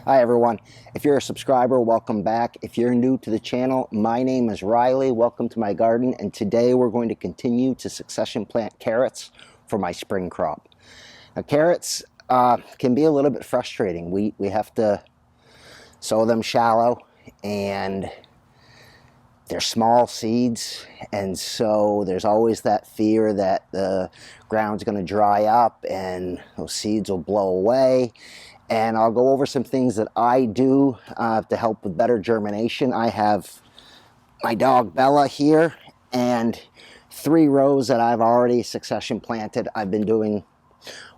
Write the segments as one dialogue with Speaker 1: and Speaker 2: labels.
Speaker 1: Hi everyone. If you're a subscriber, welcome back. If you're new to the channel, my name is Riley. Welcome to my garden, and today we're going to continue to succession plant carrots for my spring crop. Now, carrots can be a little bit frustrating. We have to sow them shallow, and they're small seeds, and so there's always that fear that the ground's going to dry up and those seeds will blow away. And I'll go over some things that I do to help with better germination. I have my dog Bella here and 3 rows that I've already succession planted. I've been doing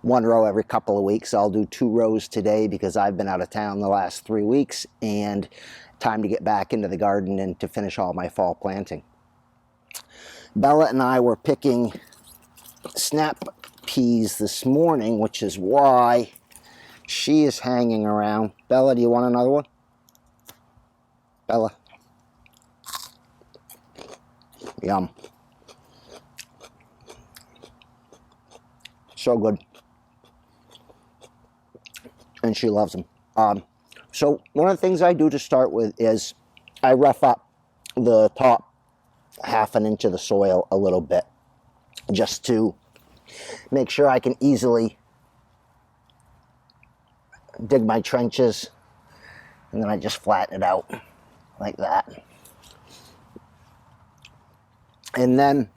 Speaker 1: 1 row every couple of weeks. I'll do 2 rows today because I've been out of town the last 3 weeks, and time to get back into the garden and to finish all my fall planting. Bella and I were picking snap peas this morning, which is why she is hanging around. Bella, do you want another one? Bella. Yum. So good. And she loves them. So one of the things I do to start with is I rough up the top 1/2 inch of the soil a little bit, just to make sure I can easily dig my trenches, and then I just flatten it out like that. And then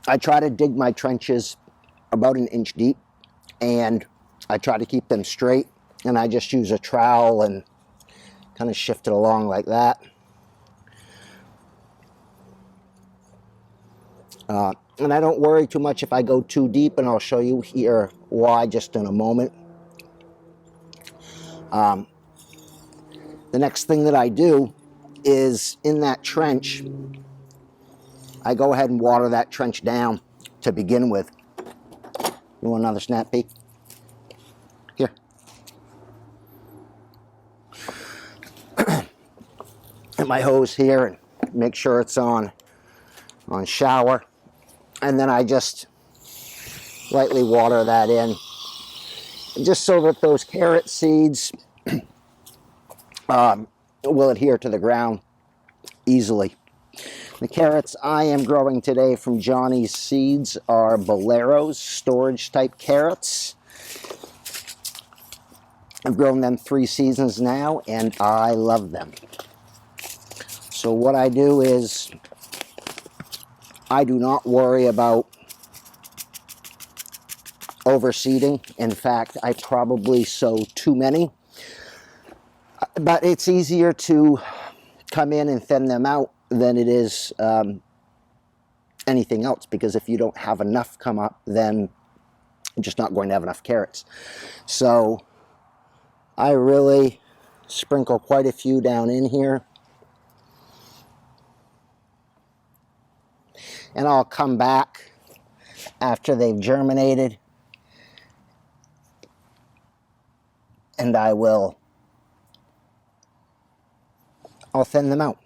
Speaker 1: I try to dig my trenches about 1 inch deep, and I try to keep them straight, and I just use a trowel and kind of shift it along like that. And I don't worry too much if I go too deep, and I'll show you here why just in a moment. The next thing that I do is in that trench, I go ahead and water that trench down to begin with. You want another snap pea? Here. Get my hose here and make sure it's on shower. And then I just lightly water that in, just so that those carrot seeds will adhere to the ground easily. The carrots I am growing today from Johnny's Seeds are Boleros, storage type carrots. I've grown them 3 seasons now, and I love them. So what I do is I do not worry about overseeding. In fact, I probably sow too many. But it's easier to come in and thin them out than it is anything else, because if you don't have enough come up, then you're just not going to have enough carrots. So I really sprinkle quite a few down in here. And I'll come back after they've germinated, and I'll thin them out.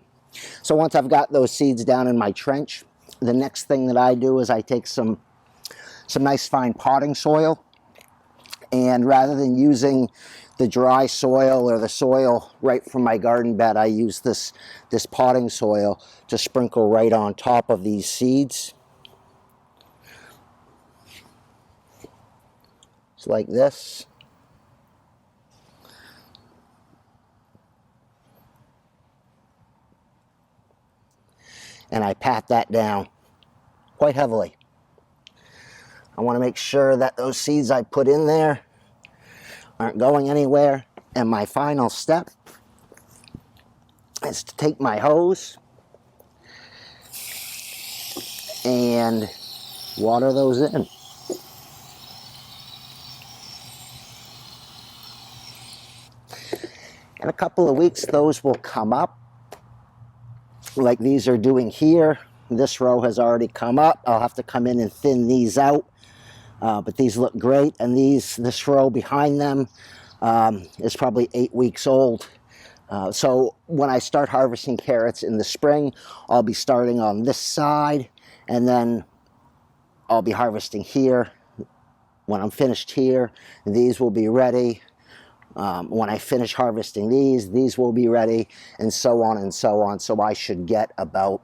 Speaker 1: So once I've got those seeds down in my trench, the next thing that I do is I take some nice fine potting soil, and rather than using the dry soil or the soil right from my garden bed, I use this potting soil to sprinkle right on top of these seeds. Just like this. And I pat that down quite heavily. I want to make sure that those seeds I put in there aren't going anywhere. And my final step is to take my hose and water those in. In a couple of weeks, those will come up like these are doing here. This row has already come up. I'll have to come in and thin these out, but these look great. And this row behind them is probably 8 weeks old. So when I start harvesting carrots in the spring, I'll be starting on this side, and then I'll be harvesting here. When I'm finished here, these will be ready When I finish harvesting these will be ready, and so on and so on. So I should get about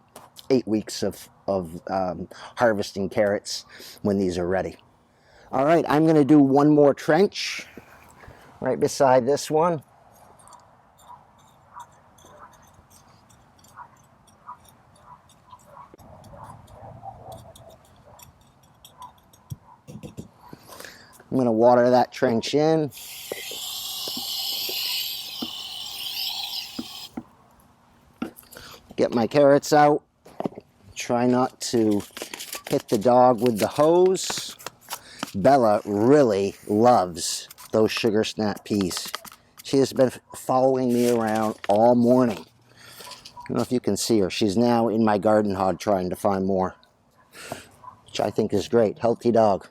Speaker 1: 8 weeks of harvesting carrots when these are ready. All right, I'm going to do one more trench right beside this one. I'm going to water that trench in. Get my carrots out. Try not to hit the dog with the hose. Bella really loves those sugar snap peas. She has been following me around all morning. I don't know if you can see her. She's now in my garden hod trying to find more, which I think is great. Healthy dog.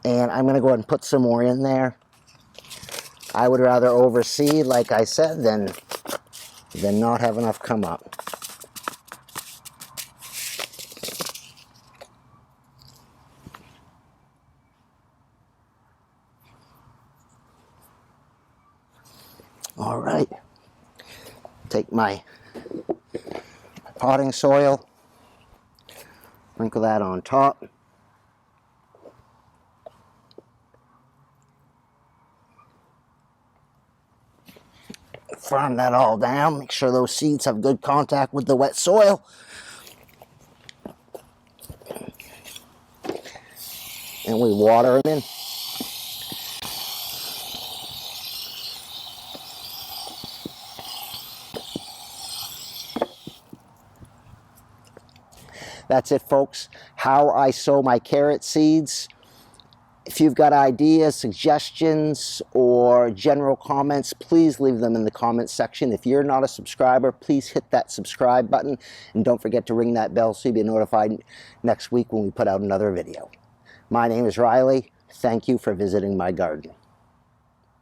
Speaker 1: And I'm going to go ahead and put some more in there. I would rather overseed, like I said, than not have enough come up. All right. Take my potting soil, sprinkle that on top. Farm that all down. Make sure those seeds have good contact with the wet soil. And we water them in. That's it, folks. How I sow my carrot seeds. If you've got ideas, suggestions, or general comments, please leave them in the comments section. If you're not a subscriber, please hit that subscribe button. And don't forget to ring that bell so you'll be notified next week when we put out another video. My name is Riley. Thank you for visiting my garden.